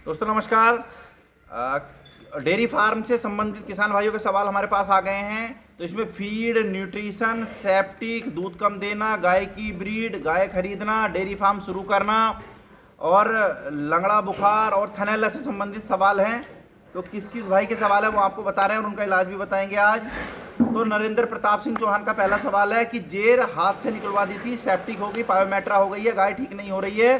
दोस्तों नमस्कार। Dairy farm से संबंधित किसान भाइयों के सवाल हमारे पास आ गए हैं। तो इसमें फीड, न्यूट्रिशन, सेप्टिक, दूध कम देना, गाय की ब्रीड, गाय खरीदना, डेयरी फार्म शुरू करना और लंगड़ा बुखार और थनैला से संबंधित सवाल हैं। तो किस किस भाई के सवाल है वो आपको बता रहे हैं और उनका इलाज भी बताएंगे आज। तो नरेंद्र प्रताप सिंह चौहान का पहला सवाल है कि जेर हाथ से निकलवा दी थी, सेप्टिक हो गई, पायोमेट्रा हो गई है, गाय ठीक नहीं हो रही है,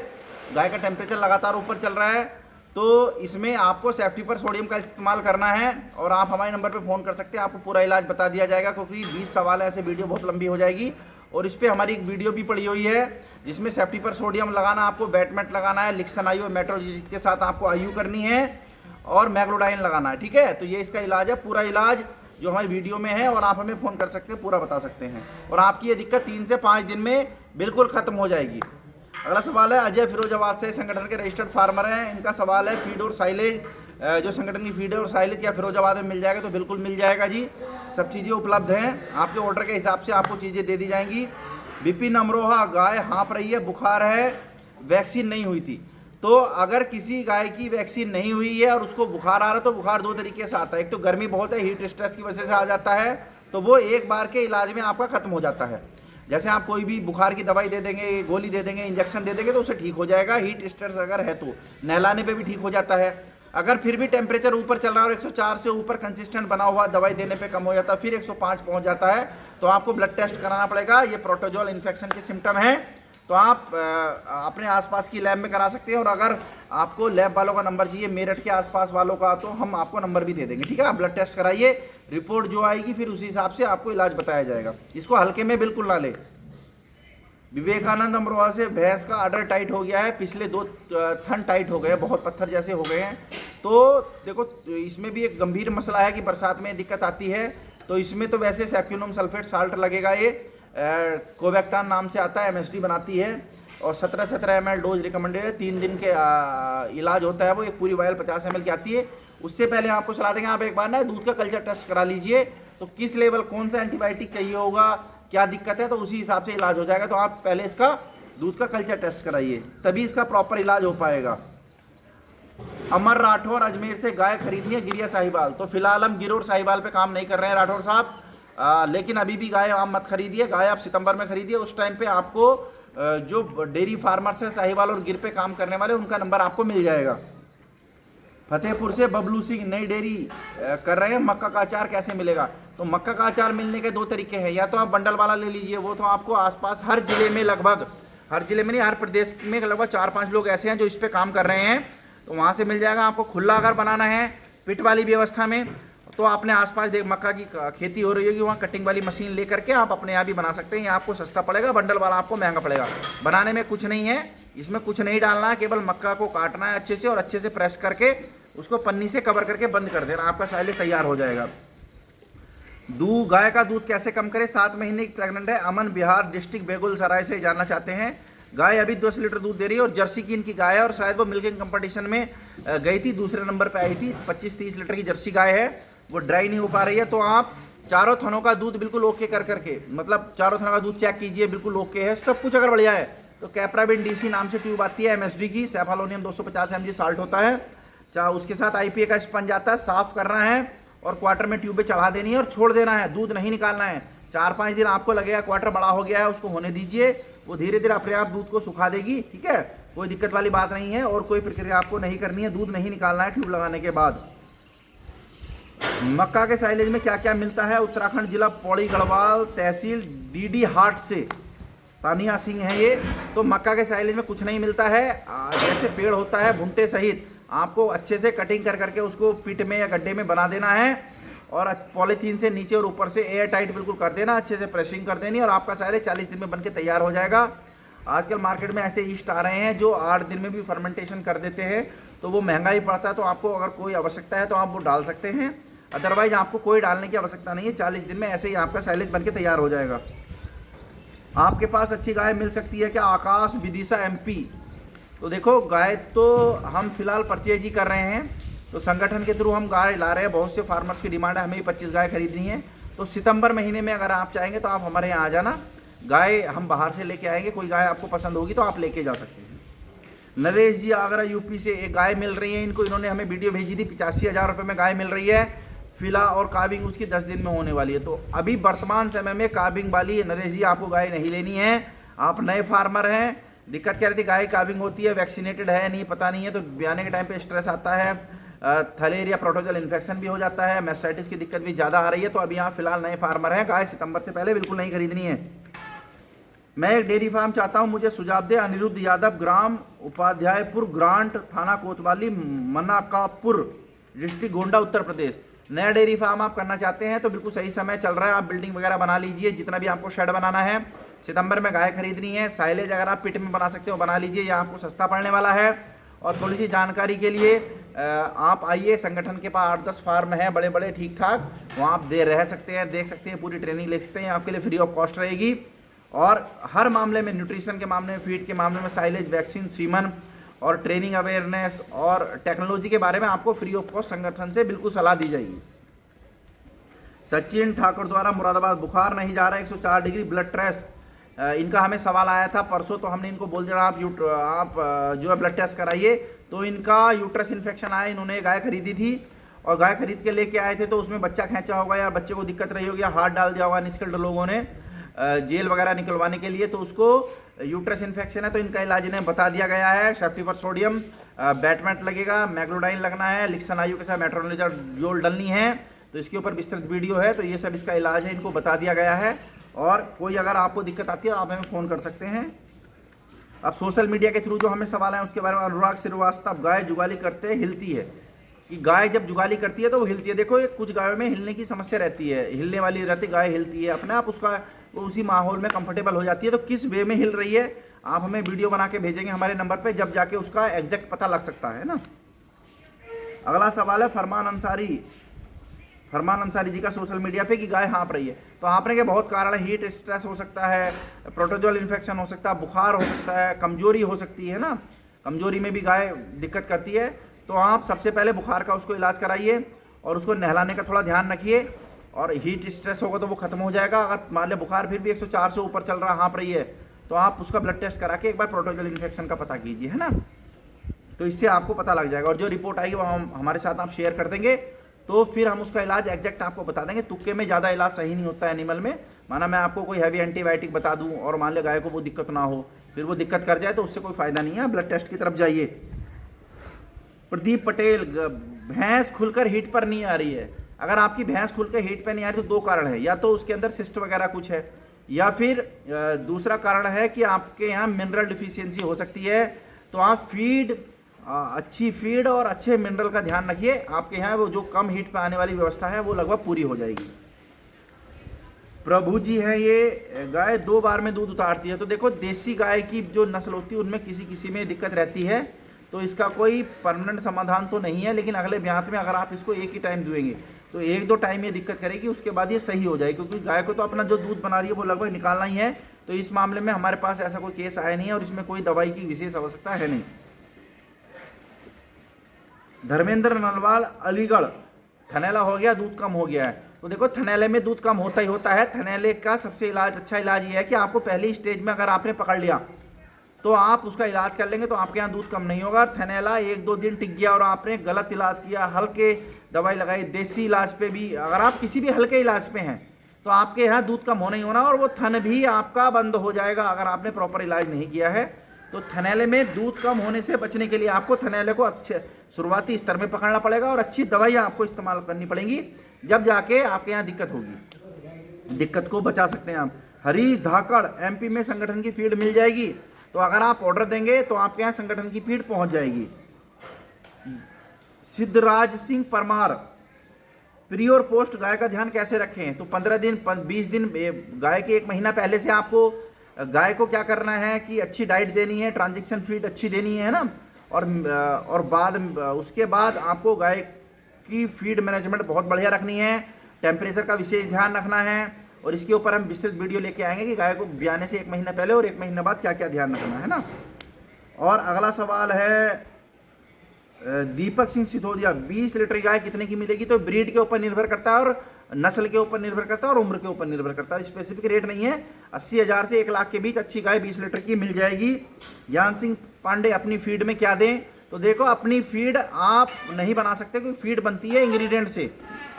गाय का टेम्परेचर लगातार ऊपर चल रहा है। तो इसमें आपको सेफ्टी पर सोडियम का इस्तेमाल करना है और आप हमारे नंबर पे फ़ोन कर सकते हैं, आपको पूरा इलाज बता दिया जाएगा। क्योंकि 20 सवाल है, ऐसे वीडियो बहुत लंबी हो जाएगी। और इस पर हमारी एक वीडियो भी पड़ी हुई है जिसमें सेफ्टी पर सोडियम लगाना, आपको बैटमेट लगाना है, लिक्सनाइयो मेट्रोजिट के साथ आपको आयु करनी है और मैग्लोडाइन लगाना है। ठीक है, तो ये इसका इलाज है, पूरा इलाज जो हमारी वीडियो में है। और आप हमें फ़ोन कर सकते हैं, पूरा बता सकते हैं और आपकी ये दिक्कत 3 से 5 दिन में बिल्कुल ख़त्म हो जाएगी। अगला सवाल है अजय फिरोजाबाद से, संगठन के रजिस्टर्ड फार्मर हैं। इनका सवाल है फीड और साइलेज, जो संगठन की फीड है और साइलेज क्या फिरोजाबाद में मिल जाएगा? तो बिल्कुल मिल जाएगा जी, सब चीज़ें उपलब्ध हैं। आपके ऑर्डर के हिसाब से आपको चीज़ें दे दी जाएंगी। विपिन अमरोहा, गाय हाँफ रही है, बुखार है, वैक्सीन नहीं हुई थी। तो अगर किसी गाय की वैक्सीन नहीं हुई है और उसको बुखार आ रहा है तो बुखार 2 तरीके से आता है। एक तो गर्मी बहुत है, हीट स्ट्रेस की वजह से आ जाता है, तो वो एक बार के इलाज में आपका खत्म हो जाता है। जैसे आप कोई भी बुखार की दवाई दे देंगे, गोली दे देंगे, इंजेक्शन दे देंगे तो उससे ठीक हो जाएगा। हीट स्ट्रेस अगर है तो नहलाने पे भी ठीक हो जाता है। अगर फिर भी टेम्परेचर ऊपर चल रहा है और 104 से ऊपर कंसिस्टेंट बना हुआ, दवाई देने पे कम हो जाता है, फिर 105 पहुंच जाता है, तो आपको ब्लड टेस्ट कराना पड़ेगा। ये प्रोटोजोल इन्फेक्शन के सिम्टम है, तो आप अपने आसपास की लैब में करा सकते हैं। और अगर आपको लैब वालों का नंबर चाहिए, मेरठ के आसपास वालों का, तो हम आपको नंबर भी दे देंगे। ठीक है, आप ब्लड टेस्ट कराइए, रिपोर्ट जो आएगी फिर उसी हिसाब से आपको इलाज बताया जाएगा। इसको हल्के में बिल्कुल ना ले। विवेकानंद अमरोहा से, भैंस का आर्डर टाइट हो गया है, पिछले 2 थन टाइट हो गए हैं, बहुत पत्थर जैसे हो गए हैं। तो देखो इसमें भी एक गंभीर मसला है कि बरसात में दिक्कत आती है। तो इसमें तो वैसे सैक्यूनम सल्फेट साल्ट लगेगा, ये कोवैक्टान नाम से आता है, MSD बनाती है और 17 ml डोज रिकमेंडेड है। 3 दिन के इलाज होता है वो। एक पूरी वायल 50 ml की आती है। उससे पहले आपको सलाह देंगे आप एक बार ना दूध का कल्चर टेस्ट करा लीजिए, तो किस लेवल, कौन सा एंटीबायोटिक चाहिए होगा, क्या दिक्कत है, तो उसी हिसाब से इलाज हो जाएगा। तो आप पहले इसका दूध का कल्चर टेस्ट कराइए, तभी इसका प्रॉपर इलाज हो पाएगा। अमर राठौर अजमेर से, गाय खरीदनी है गिरिया साहिवाल। तो फिलहाल हम गिरोर साहिवाल पे काम नहीं कर रहे हैं राठौर साहब, लेकिन अभी भी गाय आप मत खरीदिए। गाय आप सितंबर में खरीदिए, उस टाइम पे आपको जो डेयरी फार्मर्स है साहिवाल और गिर पे काम करने वाले, उनका नंबर आपको मिल जाएगा। फतेहपुर से बबलू सिंह, नई डेयरी कर रहे हैं, मक्का का अचार कैसे मिलेगा? तो मक्का का अचार मिलने के 2 तरीके हैं, या तो आप बंडल वाला ले लीजिए, वो तो आपको आसपास हर जिले में, लगभग हर जिले में नहीं, हर प्रदेश में लगभग 4-5 लोग ऐसे हैं जो इस पे काम कर रहे हैं, तो वहाँ से मिल जाएगा आपको। खुला अगर बनाना है पिट वाली व्यवस्था में, तो आपने आसपास देख मक्का की खेती हो रही होगी, वहाँ कटिंग वाली मशीन ले करके आप अपने यहाँ भी बना सकते हैं। ये आपको सस्ता पड़ेगा, बंडल वाला आपको महंगा पड़ेगा। बनाने में कुछ नहीं है, इसमें कुछ नहीं डालना है, केवल मक्का को काटना है अच्छे से और अच्छे से प्रेस करके उसको पन्नी से कवर करके बंद कर देना, आपका साइलेज तैयार हो जाएगा। गाय का दूध कैसे कम करें? 7 महीने की प्रेग्नेंट है, अमन बिहार डिस्ट्रिक्ट बेगूसराय से जानना चाहते हैं। गाय अभी 10 लीटर दूध दे रही है और जर्सी की इनकी गाय है और शायद वो मिल्किंग कंपटीशन में गई थी, दूसरे नंबर पे आई थी। 25-30 लीटर की जर्सी गाय है, वो ड्राई नहीं हो पा रही है। तो आप चारों थनों का दूध बिल्कुल ओके कर करके, मतलब चारों थनों का दूध चेक कीजिए, बिल्कुल ओके है, सब कुछ अगर बढ़िया है तो कैप्राबिन DC नाम से ट्यूब आती है MSD की, सेफालोनियम 250 mg साल्ट होता है, उसके साथ IPA का स्पंज आता है, साफ करना है और क्वार्टर में ट्यूब पे चढ़ा देनी है और छोड़ देना है, दूध नहीं निकालना है। 4-5 दिन आपको लगेगा, क्वार्टर बड़ा हो गया है, उसको होने दीजिए, वो धीरे धीरे अपने आप दूध को सुखा देगी। ठीक है, कोई दिक्कत वाली बात नहीं है और कोई प्रक्रिया आपको नहीं करनी है, दूध नहीं निकालना है ट्यूब लगाने के बाद। मक्का के साइलेज में क्या क्या मिलता है? उत्तराखंड जिला पौड़ी गढ़वाल तहसील DD हाट से तानिया सिंह है ये। तो मक्का के साइलेज में कुछ नहीं मिलता है, जैसे पेड़ होता है भुट्टे सहित, आपको अच्छे से कटिंग कर करके उसको पिट में या गड्ढे में बना देना है और पॉलीथीन से नीचे और ऊपर से एयर टाइट बिल्कुल कर देना, अच्छे से प्रेसिंग कर देनी और आपका साइलेज 40 दिन में बनके तैयार हो जाएगा। आजकल मार्केट में ऐसे ईस्ट आ रहे हैं जो 8 दिन में भी फर्मेंटेशन कर देते हैं, तो वो महंगा ही पड़ता है। तो आपको अगर कोई आवश्यकता है तो आप वो डाल सकते हैं, अदरवाइज आपको कोई डालने की आवश्यकता नहीं है। 40 दिन में ऐसे ही आपका साइलेज बनके तैयार हो जाएगा। आपके पास अच्छी गाय मिल सकती है क्या? आकाश, विदिशा MP। तो देखो गाय तो हम फिलहाल परचेज ही कर रहे हैं, तो संगठन के थ्रू हम गाय ला रहे हैं, बहुत से फार्मर्स की डिमांड है, हमें 25 गाय खरीदनी है। तो सितंबर महीने में अगर आप चाहेंगे तो आप हमारे यहाँ आ जाना, गाय हम बाहर से लेके आएंगे, कोई गाय आपको पसंद होगी तो आप लेके जा सकते हैं। नरेश जी आगरा यूपी से एक गाय मिल रही है इनको, इन्होंने हमें वीडियो भेजी थी, 85,000 रुपये में गाय मिल रही है। फिला और काबिंग उसकी 10 दिन में होने वाली है। तो अभी वर्तमान समय में काबिंग वाली नरेश जी आपको गाय नहीं लेनी है, आप नए फार्मर हैं। दिक्कत क्या रहती है, गाय काबिंग होती है, वैक्सीनेटेड है नहीं पता नहीं है, तो ब्याने के टाइम पे स्ट्रेस आता है, थलेरिया प्रोटोजल इन्फेक्शन भी हो जाता है, मैस्टाइटिस की दिक्कत भी ज़्यादा आ रही है। तो अभी आप फिलहाल नए फार्मर हैं, गाय सितंबर से पहले बिल्कुल नहीं खरीदनी है। मैं एक डेयरी फार्म चाहता हूं, मुझे सुझाव दे। अनिरुद्ध यादव, ग्राम उपाध्यायपुर, ग्रांट, थाना कोतवाली, मनाकापुर, डिस्ट्रिक्ट गोंडा, उत्तर प्रदेश। नया डेयरी फार्म आप करना चाहते हैं तो बिल्कुल सही समय चल रहा है, आप बिल्डिंग वगैरह बना लीजिए, जितना भी आपको शेड बनाना है। सितंबर में गाय खरीदनी है, साइलेज अगर आप पिट में बना सकते हो बना लीजिए, यह आपको सस्ता पड़ने वाला है। और थोड़ी सी जानकारी के लिए आप आइए, संगठन के पास 8-10 फार्म हैं बड़े बड़े ठीक ठाक, वहाँ आप रह सकते हैं, देख सकते हैं, पूरी ट्रेनिंग ले सकते हैं, आपके लिए फ्री ऑफ कॉस्ट रहेगी। और हर मामले में, न्यूट्रिशन के मामले में, फीड के मामले में, साइलेज, वैक्सीन, सीमन और ट्रेनिंग अवेयरनेस और टेक्नोलॉजी के बारे में आपको फ्री ऑफ कॉस्ट संगठन से बिल्कुल सलाह दी जाएगी। सचिन ठाकुर द्वारा मुरादाबाद, बुखार नहीं जा रहा है, 104 डिग्री, ब्लड टेस्ट, इनका हमें सवाल आया था परसों, तो हमने इनको बोल दिया आप जो है ब्लड टेस्ट कराइए। तो इनका यूट्रस इन्फेक्शन आया, इन्होंने गाय खरीदी थी और गाय खरीद के लेके आए थे, तो उसमें बच्चा खींचा होगा या बच्चे को दिक्कत रही होगी, हाथ डाल दिया होगा अनस्किल्ड लोगों ने जेल वगैरह निकलवाने के लिए, तो उसको यूट्रस इन्फेक्शन है। तो इनका इलाज इन्हें बता दिया गया है, सेफ्टीफर सोडियम, बैटमेंट लगेगा, मैग्लोडाइन लगना है, लिक्सन आयु के साथ मेट्रोनिजोल डलनी है। तो इसके ऊपर विस्तृत वीडियो है, तो ये सब इसका इलाज है, इनको बता दिया गया है। और कोई अगर आपको दिक्कत आती है आप हमें फ़ोन कर सकते हैं। अब सोशल मीडिया के थ्रू जो हमें सवाल है उसके बारे में, अनुराग श्रीवास्तव, गाय जुगाली करते हिलती है, कि गाय जब जुगाली करती है तो वो हिलती है। देखो ये कुछ गायों में हिलने की समस्या रहती है, हिलने वाली रहती, गाय हिलती है अपने आप, उसका उसी माहौल में कंफर्टेबल हो जाती है। तो किस वे में हिल रही है आप हमें वीडियो बना के भेजेंगे हमारे नंबर पे, जब जाके उसका एग्जैक्ट पता लग सकता है ना। अगला सवाल है फरमान अंसारी जी का सोशल मीडिया पे, कि गाय हाँप रही है। तो हाँपने के बहुत कारण है, हीट स्ट्रेस हो सकता है, प्रोटोजोल इन्फेक्शन हो सकता है, बुखार हो सकता है, कमजोरी हो सकती है ना, कमजोरी में भी गाय दिक्कत करती है। तो आप सबसे पहले बुखार का उसको इलाज कराइए और उसको नहलाने का थोड़ा ध्यान रखिए, और हीट स्ट्रेस होगा तो वो खत्म हो जाएगा। अगर मान लिया बुखार फिर भी 104 से ऊपर चल रहा, हाँप रही है, तो आप उसका ब्लड टेस्ट करा के एक बार प्रोटोजोल इन्फेक्शन का पता कीजिए, है ना। तो इससे आपको पता लग जाएगा, और जो रिपोर्ट आएगी वो हम हमारे साथ आप शेयर कर देंगे, तो फिर हम उसका इलाज एग्जैक्ट आपको बता देंगे। तुक्के में ज़्यादा इलाज सही नहीं होता है एनिमल में, माना मैं आपको कोई हैवी एंटीबायोटिक बता दूं और मान लिया गाय को वो दिक्कत ना हो, फिर वो दिक्कत कर जाए तो उससे कोई फायदा नहीं है। ब्लड टेस्ट की तरफ जाइए। प्रदीप पटेल, भैंस खुलकर हीट पर नहीं आ रही है। अगर आपकी भैंस खुलकर हीट पर नहीं आ रही तो दो कारण है, या तो उसके अंदर सिस्ट वगैरह कुछ है, या फिर दूसरा कारण है कि आपके यहाँ मिनरल डिफिशियंसी हो सकती है। तो आप फीड, अच्छी फीड और अच्छे मिनरल का ध्यान रखिए, आपके यहाँ वो जो कम हीट पे आने वाली व्यवस्था है वो लगभग पूरी हो जाएगी। प्रभु जी है, ये गाय 2 बार में दूध उतारती है। तो देखो देसी गाय की जो नस्ल होती है उनमें किसी किसी में दिक्कत रहती है, तो इसका कोई परमानेंट समाधान तो नहीं है, लेकिन अगले ब्यात में अगर आप इसको एक ही टाइम दुएंगे तो 1-2 टाइम ये दिक्कत करेगी, उसके बाद ये सही हो जाएगी, क्योंकि गाय को तो अपना जो दूध बना रही है वो लगभग निकालना ही है। तो इस मामले में हमारे पास ऐसा कोई केस आया नहीं है और इसमें कोई दवाई की विशेष आवश्यकता है नहीं। धर्मेंद्र नलवाल, अलीगढ़, थनैला हो गया, दूध कम हो गया है। तो देखो थनैले में दूध कम होता ही होता है। थनैले का सबसे अच्छा इलाज ये है कि आपको पहली स्टेज में अगर आपने पकड़ लिया तो आप उसका इलाज कर लेंगे तो आपके यहाँ दूध कम नहीं होगा। थनैला 1-2 दिन टिक गया और आपने गलत इलाज किया, हल्के दवाई लगाई, देसी इलाज पे भी, अगर आप किसी भी हल्के इलाज पे हैं तो आपके यहाँ दूध कम होना ही होना, और वो थन भी आपका बंद हो जाएगा अगर आपने प्रॉपर इलाज नहीं किया है। तो थनैले में दूध कम होने से बचने के लिए आपको थनैले को अच्छे शुरुआती स्तर में पकड़ना पड़ेगा और अच्छी दवाइयाँ आपको इस्तेमाल करनी पड़ेंगी, जब जाके आपके यहाँ दिक्कत होगी। दिक्कत को बचा सकते हैं आप। हरी धाकड़, एमपी में संगठन की फीड मिल जाएगी, तो अगर आप ऑर्डर देंगे तो आपके यहाँ संगठन की फीड पहुंच जाएगी। सिद्धराज सिंह परमार, प्री और पोस्ट गाय का ध्यान कैसे रखें? तो 15 दिन 20 दिन, गाय के 1 महीना पहले से आपको गाय को क्या करना है कि अच्छी डाइट देनी है, ट्रांजेक्शन फीड अच्छी देनी है ना, और बाद उसके बाद आपको गाय की फीड मैनेजमेंट बहुत बढ़िया रखनी है, टेम्परेचर का विशेष ध्यान रखना है, और इसके ऊपर हम विस्तृत वीडियो लेके आएंगे कि गाय को ब्याने से 1 महीना पहले और 1 महीना बाद क्या क्या ध्यान रखना है ना। और अगला सवाल है दीपक सिंह सिसोदिया, 20 लीटर गाय कितने की मिलेगी? तो ब्रीड के ऊपर निर्भर करता है और नस्ल के ऊपर निर्भर करता है और उम्र के ऊपर निर्भर करता है, स्पेसिफिक रेट नहीं है। 80,000 से 1 लाख के बीच अच्छी गाय 20 लीटर की मिल जाएगी। ज्ञान सिंह पांडे अपनी फीड में क्या दें, तो देखो अपनी फीड आप नहीं बना सकते क्योंकि फीड बनती है इंग्रेडिएंट से।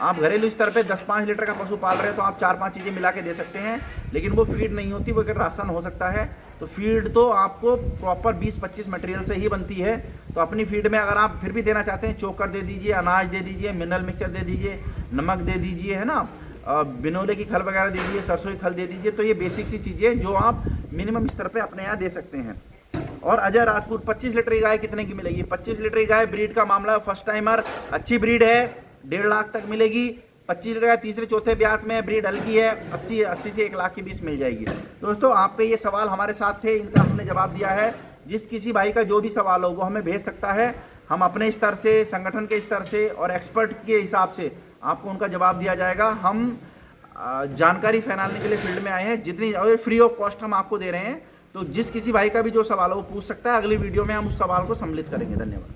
आप घरेलू स्तर पे 10-5 लीटर का पशु पाल रहे हो तो आप 4-5 चीज़ें मिला के दे सकते हैं, लेकिन वो फीड नहीं होती, वो एक राशन हो सकता है। तो फीड तो आपको प्रॉपर 20-25 मटेरियल से ही बनती है। तो अपनी फीड में अगर आप फिर भी देना चाहते हैं, चोकर दे दीजिए, अनाज दे दीजिए, मिनरल मिक्सचर दे दीजिए, नमक दे दीजिए, है ना, बिनोले की खल वगैरह दे दीजिए, सरसों की खल दे दीजिए। तो ये बेसिक सी चीज़ें जो आप मिनिमम स्तर पर अपने यहाँ दे सकते हैं। और अजय राजपूत 25 लीटर की गाय कितने की मिलेगी? 25 लीटर की गाय ब्रीड का मामला, फर्स्ट टाइमर, अच्छी ब्रीड है, 1.5 लाख तक मिलेगी। 25 लीटर का तीसरे चौथे ब्यात में, ब्रीड हल्की है, 80 से 1 लाख के बीच मिल जाएगी। दोस्तों आपके ये सवाल हमारे साथ थे, इनका हमने जवाब दिया है। जिस किसी भाई का जो भी सवाल हो वो हमें भेज सकता है, हम अपने स्तर से, संगठन के स्तर से और एक्सपर्ट के हिसाब से आपको उनका जवाब दिया जाएगा। हम जानकारी फैलाने के लिए फील्ड में आए हैं, जितनी और फ्री ऑफ कॉस्ट हम आपको दे रहे हैं। तो जिस किसी भाई का भी जो सवाल हो वो पूछ सकता है। अगली वीडियो में हम उस सवाल को सम्मिलित करेंगे। धन्यवाद।